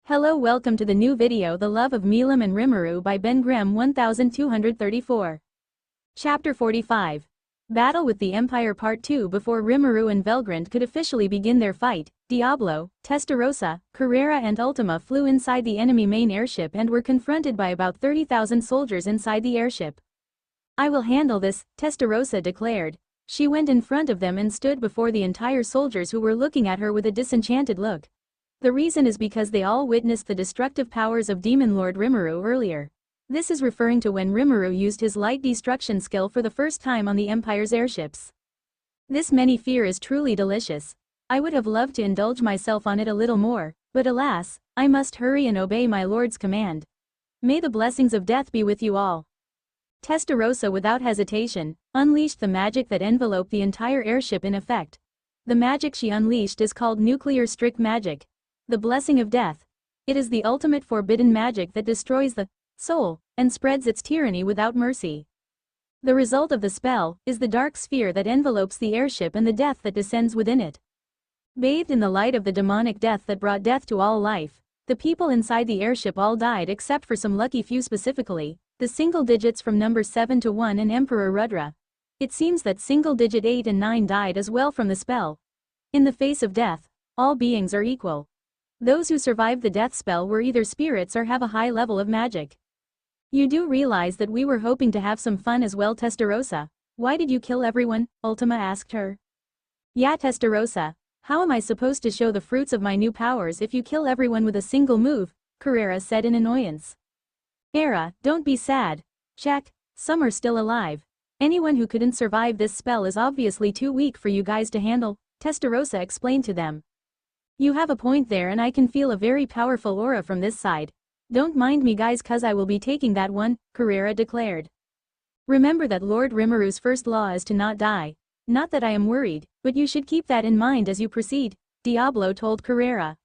Hello, welcome to the new video The Love of Milim and Rimuru by BenGrem1234. Chapter 45. Battle with the Empire Part 2. Before Rimuru and Velgrand could officially begin their fight, Diablo, Testarossa, Carrera and Ultima flew inside the enemy main airship and were confronted by about 30,000 soldiers inside the airship. "I will handle this," Testarossa declared. She went in front of them and stood before the entire soldiers who were looking at her with a disenchanted look. The reason is because they all witnessed the destructive powers of Demon Lord Rimuru earlier. This is referring to when Rimuru used his light destruction skill for the first time on the Empire's airships. This many fear is truly delicious. I would have loved to indulge myself on it a little more, but alas, I must hurry and obey my lord's command. May the blessings of death be with you all. Testarossa without hesitation unleashed the magic that enveloped the entire airship in effect. The magic she unleashed is called nuclear strict magic. The blessing of death. It is the ultimate forbidden magic that destroys the soul and spreads its tyranny without mercy. The result of the spell is the dark sphere that envelopes the airship and the death that descends within it. Bathed in the light of the demonic death that brought death to all life, the people inside the airship all died except for some lucky few, specifically the single digits from number 7 to 1 and Emperor Rudra. It seems that single digit 8 and 9 died as well from the spell. In the face of death, all beings are equal. Those who survived the death spell were either spirits or have a high level of magic. You do realize that we were hoping to have some fun as well, Testarossa. Why did you kill everyone? Ultima asked her. Yeah, Testarossa. How am I supposed to show the fruits of my new powers if you kill everyone with a single move? Carrera said in annoyance. Era, don't be sad. Check, some are still alive. Anyone who couldn't survive this spell is obviously too weak for you guys to handle, Testarossa explained to them. You have a point there, and I can feel a very powerful aura from this side. Don't mind me guys, cause I will be taking that one, Carrera declared. Remember that Lord Rimuru's first law is to not die. Not that I am worried, but you should keep that in mind as you proceed, Diablo told Carrera.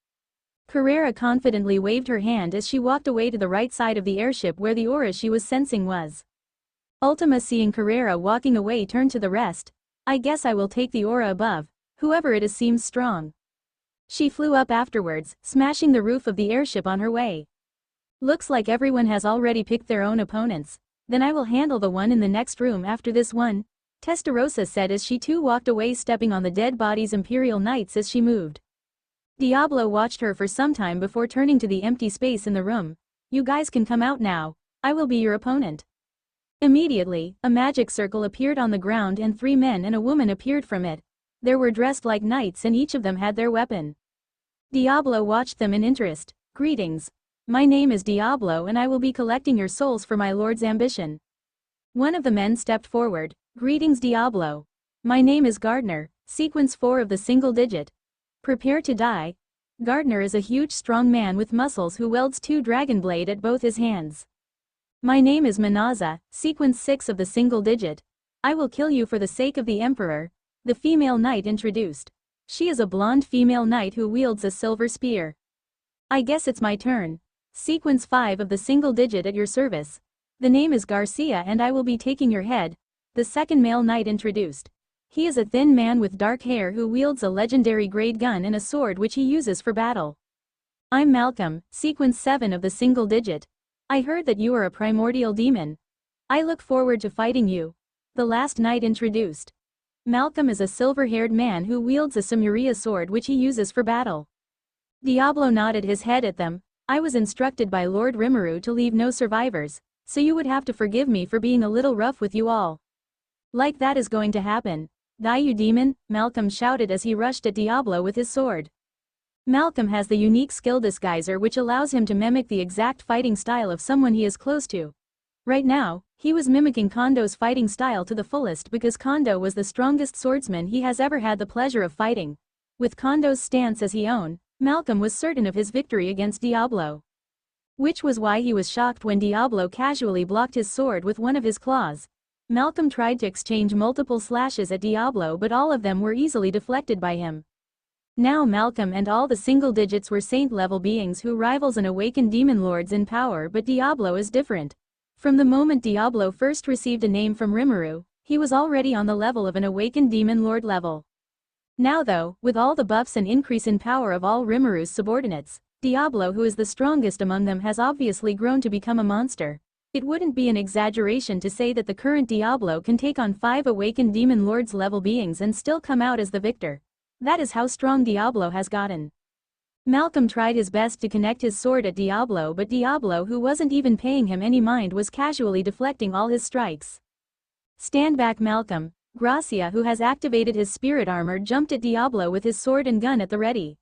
Carrera confidently waved her hand as she walked away to the right side of the airship where the aura she was sensing was. Ultima, seeing Carrera walking away, turned to the rest. I guess I will take the aura above. Whoever it is seems strong. She flew up afterwards, smashing the roof of the airship on her way. Looks like everyone has already picked their own opponents. Then I will handle the one in the next room after this one, Testarossa said as she too walked away, stepping on the dead bodies Imperial Knights as she moved. Diablo watched her for some time before turning to the empty space in the room. You guys can come out now. I will be your opponent. Immediately, a magic circle appeared on the ground and 3 men and a woman appeared from it. They were dressed like knights and each of them had their weapon. Diablo watched them in interest. Greetings. My name is Diablo and I will be collecting your souls for my lord's ambition. One of the men stepped forward. Greetings, Diablo. My name is Gardner, sequence 4 of the single digit. Prepare to die. Gardner is a huge strong man with muscles who wields 2 dragon blade at both his hands. My name is Manaza, sequence 6 of the single digit. I will kill you for the sake of the Emperor, the female knight introduced. She is a blonde female knight who wields a silver spear. I guess it's my turn. Sequence 5 of the single digit at your service. The name is Garcia and I will be taking your head, the second male knight introduced. He is a thin man with dark hair who wields a legendary grade gun and a sword which he uses for battle. I'm Malcolm, sequence 7 of the single digit. I heard that you are a primordial demon. I look forward to fighting you. The last knight introduced. Malcolm is a silver-haired man who wields a Samuria sword which he uses for battle. Diablo nodded his head at them. I was instructed by Lord Rimuru to leave no survivors, so you would have to forgive me for being a little rough with you all. Like that is going to happen. Die you demon, Malcolm shouted as he rushed at Diablo with his sword. Malcolm has the unique skill disguiser which allows him to mimic the exact fighting style of someone he is close to. Right now, he was mimicking Kondo's fighting style to the fullest because Kondo was the strongest swordsman he has ever had the pleasure of fighting. With Kondo's stance as he owned, Malcolm was certain of his victory against Diablo. Which was why he was shocked when Diablo casually blocked his sword with one of his claws. Malcolm tried to exchange multiple slashes at Diablo but all of them were easily deflected by him. Now Malcolm and all the single digits were saint-level beings who rivals and awakened demon lords in power, but Diablo is different. From the moment Diablo first received a name from Rimuru, he was already on the level of an awakened demon lord level. Now though, with all the buffs and increase in power of all Rimuru's subordinates, Diablo, who is the strongest among them, has obviously grown to become a monster. It wouldn't be an exaggeration to say that the current Diablo can take on 5 awakened demon lords level beings and still come out as the victor. That is how strong Diablo has gotten. Malcolm tried his best to connect his sword at Diablo, but Diablo, who wasn't even paying him any mind, was casually deflecting all his strikes. Stand back, Malcolm. Gracia, who has activated his spirit armor, jumped at Diablo with his sword and gun at the ready.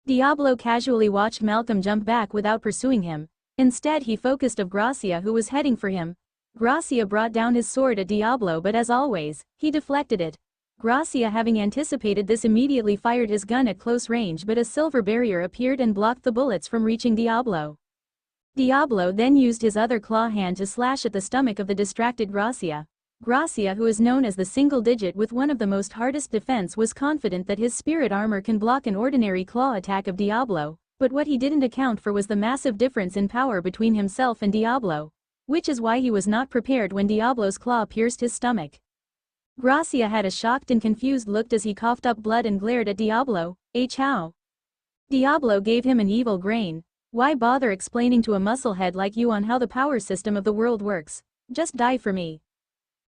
Diablo casually watched Malcolm jump back without pursuing him. Instead, he focused on Gracia, who was heading for him. Gracia brought down his sword at Diablo, but as always, he deflected it. Gracia, having anticipated this, immediately fired his gun at close range, but a silver barrier appeared and blocked the bullets from reaching Diablo. Diablo then used his other claw hand to slash at the stomach of the distracted Gracia. Gracia, who is known as the single digit with one of the most hardest defense, was confident that his spirit armor can block an ordinary claw attack of Diablo, but what he didn't account for was the massive difference in power between himself and Diablo, which is why he was not prepared when Diablo's claw pierced his stomach. Gracia had a shocked and confused look as he coughed up blood and glared at Diablo. How? Diablo gave him an evil grin. Why bother explaining to a musclehead like you on how the power system of the world works? Just die for me.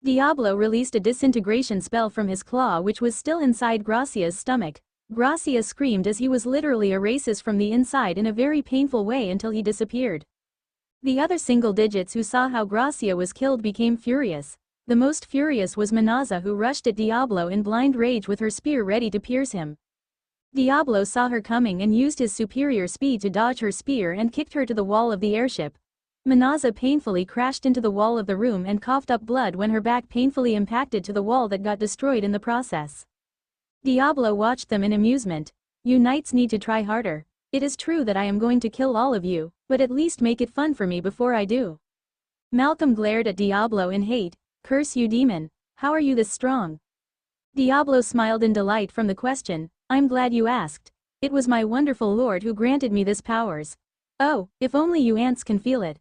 Diablo released a disintegration spell from his claw, which was still inside Gracia's stomach. Gracia screamed as he was literally erased from the inside in a very painful way until he disappeared. The other single digits who saw how Gracia was killed became furious. The most furious was Manaza, who rushed at Diablo in blind rage with her spear ready to pierce him. Diablo saw her coming and used his superior speed to dodge her spear and kicked her to the wall of the airship. Manaza painfully crashed into the wall of the room and coughed up blood when her back painfully impacted to the wall that got destroyed in the process. Diablo watched them in amusement. You knights need to try harder. It is true that I am going to kill all of you, but at least make it fun for me before I do. Malcolm glared at Diablo in hate. Curse you, demon. How are you this strong? Diablo smiled in delight from the question. I'm glad you asked. It was my wonderful lord who granted me this powers. Oh, if only you ants can feel it.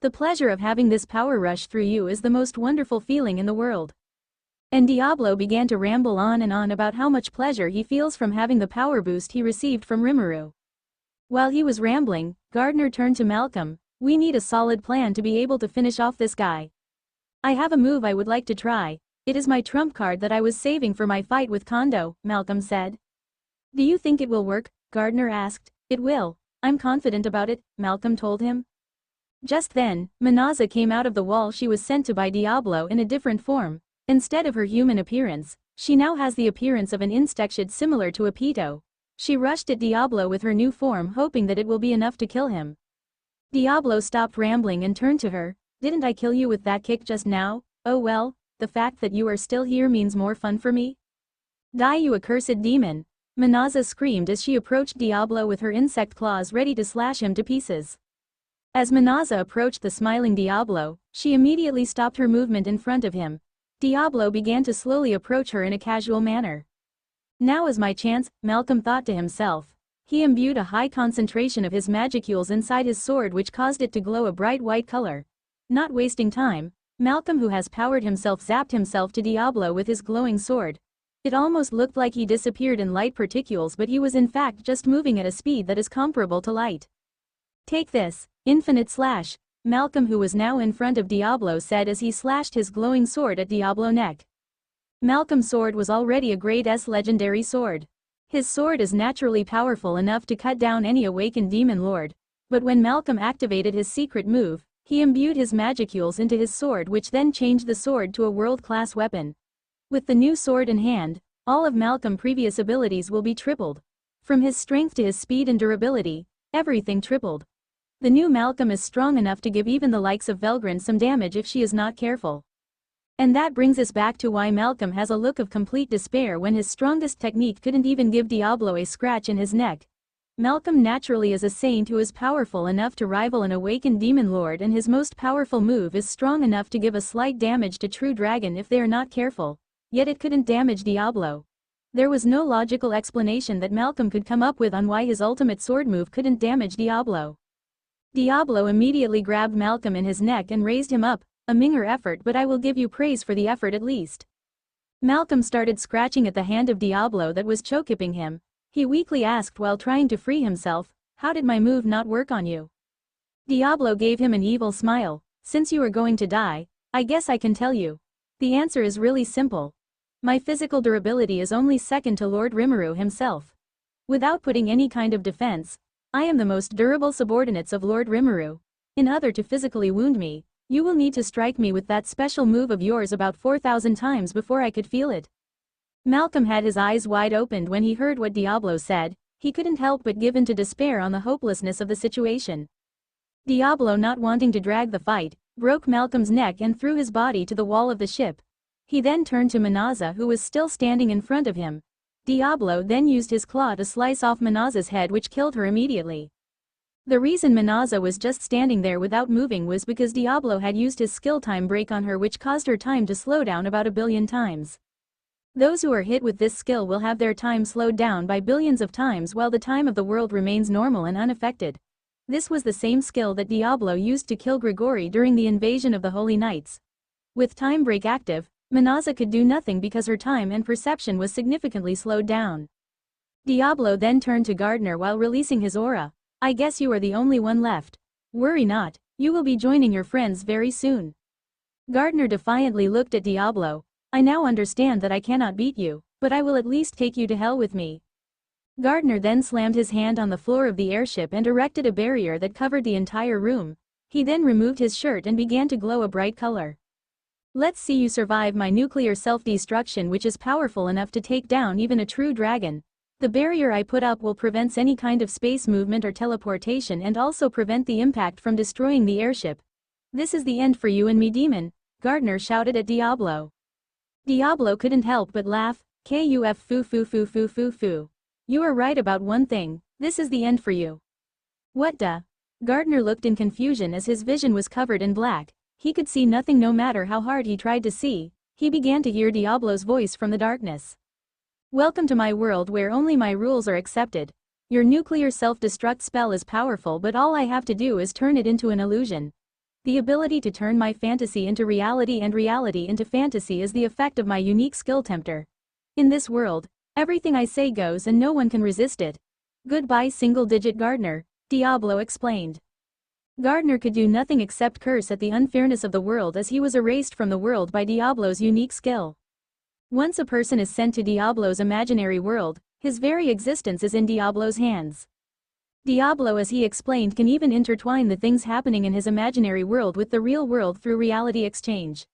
The pleasure of having this power rush through you is the most wonderful feeling in the world. And Diablo began to ramble on and on about how much pleasure he feels from having the power boost he received from Rimuru. While he was rambling, Gardner turned to Malcolm. We need a solid plan to be able to finish off this guy. I have a move I would like to try. It is my trump card that I was saving for my fight with Kondo, Malcolm said. Do you think it will work? Gardner asked. It will. I'm confident about it, Malcolm told him. Just then, Manaza came out of the wall she was sent to by Diablo in a different form. Instead of her human appearance, she now has the appearance of an insectoid similar to a peto. She rushed at Diablo with her new form, hoping that it will be enough to kill him. Diablo stopped rambling and turned to her. Didn't I kill you with that kick just now? Oh well, the fact that you are still here means more fun for me. Die, you accursed demon! Manaza screamed as she approached Diablo with her insect claws ready to slash him to pieces. As Manaza approached the smiling Diablo, she immediately stopped her movement in front of him. Diablo began to slowly approach her in a casual manner. Now is my chance, Malcolm thought to himself. He imbued a high concentration of his magicules inside his sword, which caused it to glow a bright white color. Not wasting time, Malcolm, who has powered himself, zapped himself to Diablo with his glowing sword. It almost looked like he disappeared in light particles, but he was in fact just moving at a speed that is comparable to light. Take this, infinite slash, Malcolm, who was now in front of Diablo, said as he slashed his glowing sword at Diablo's neck. Malcolm's sword was already a grade S legendary sword. His sword is naturally powerful enough to cut down any awakened demon lord, but when Malcolm activated his secret move, he imbued his magicules into his sword, which then changed the sword to a world-class weapon. With the new sword in hand, all of Malcolm's previous abilities will be tripled. From his strength to his speed and durability, everything tripled. The new Malcolm is strong enough to give even the likes of BenGrem some damage if she is not careful. And that brings us back to why Malcolm has a look of complete despair when his strongest technique couldn't even give Diablo a scratch in his neck. Malcolm naturally is a saint who is powerful enough to rival an awakened demon lord, and his most powerful move is strong enough to give a slight damage to True Dragon if they are not careful, yet it couldn't damage Diablo. There was no logical explanation that Malcolm could come up with on why his ultimate sword move couldn't damage Diablo. Diablo immediately grabbed Malcolm in his neck and raised him up, a meager effort, but I will give you praise for the effort at least. Malcolm started scratching at the hand of Diablo that was chokehipping him. He weakly asked while trying to free himself, How did my move not work on you? Diablo gave him an evil smile. Since you are going to die, I guess I can tell you. The answer is really simple. My physical durability is only second to Lord Rimuru himself. Without putting any kind of defense, I am the most durable subordinates of Lord Rimuru. In order to physically wound me, you will need to strike me with that special move of yours about 4,000 times before I could feel it. Malcolm had his eyes wide opened when he heard what Diablo said. He couldn't help but give in to despair on the hopelessness of the situation. Diablo, not wanting to drag the fight, broke Malcolm's neck and threw his body to the wall of the ship. He then turned to Minaza, who was still standing in front of him. Diablo then used his claw to slice off Minaza's head, which killed her immediately. The reason Minaza was just standing there without moving was because Diablo had used his skill time break on her, which caused her time to slow down about 1 billion times. Those who are hit with this skill will have their time slowed down by billions of times, while the time of the world remains normal and unaffected. This was the same skill that Diablo used to kill Grigori during the invasion of the Holy Knights. With time break active, Minaza could do nothing because her time and perception was significantly slowed down. Diablo then turned to Gardner while releasing his aura. I guess you are the only one left. Worry not, you will be joining your friends very soon. Gardner defiantly looked at Diablo. I now understand that I cannot beat you, but I will at least take you to hell with me. Gardner then slammed his hand on the floor of the airship and erected a barrier that covered the entire room. He then removed his shirt and began to glow a bright color. Let's see you survive my nuclear self-destruction, which is powerful enough to take down even a true dragon. The barrier I put up will prevent any kind of space movement or teleportation and also prevent the impact from destroying the airship. This is the end for you and me, demon, Gardner shouted at Diablo. Diablo couldn't help but laugh. Kuf foo foo foo foo foo foo. You are right about one thing, this is the end for you. What duh? Gardner looked in confusion as his vision was covered in black. He could see nothing no matter how hard he tried to see. He began to hear Diablo's voice from the darkness. Welcome to my world where only my rules are accepted. Your nuclear self-destruct spell is powerful, but all I have to do is turn it into an illusion. The ability to turn my fantasy into reality and reality into fantasy is the effect of my unique skill tempter. In this world, everything I say goes and no one can resist it. Goodbye single-digit Gardner, Diablo explained. Gardner could do nothing except curse at the unfairness of the world as he was erased from the world by Diablo's unique skill. Once a person is sent to Diablo's imaginary world, his very existence is in Diablo's hands. Diablo, as he explained, can even intertwine the things happening in his imaginary world with the real world through reality exchange.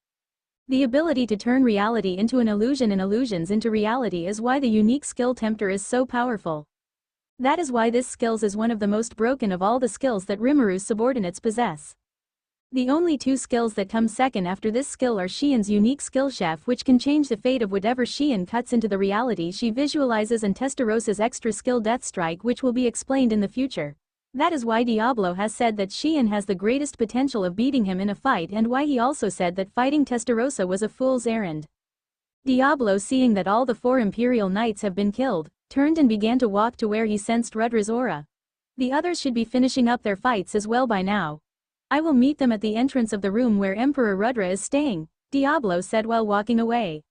The ability to turn reality into an illusion and illusions into reality is why the unique skill tempter is so powerful. That is why this skills is one of the most broken of all the skills that Rimuru's subordinates possess. The only two skills that come second after this skill are Xian's unique skill chef, which can change the fate of whatever Xian cuts into the reality she visualizes, and Testarosa's extra skill Death Strike, which will be explained in the future. That is why Diablo has said that Xian has the greatest potential of beating him in a fight, and why he also said that fighting Testarosa was a fool's errand. Diablo, seeing that all the 4 Imperial Knights have been killed, turned and began to walk to where he sensed Rudra's aura. The others should be finishing up their fights as well by now. I will meet them at the entrance of the room where Emperor Rudra is staying, Diablo said while walking away.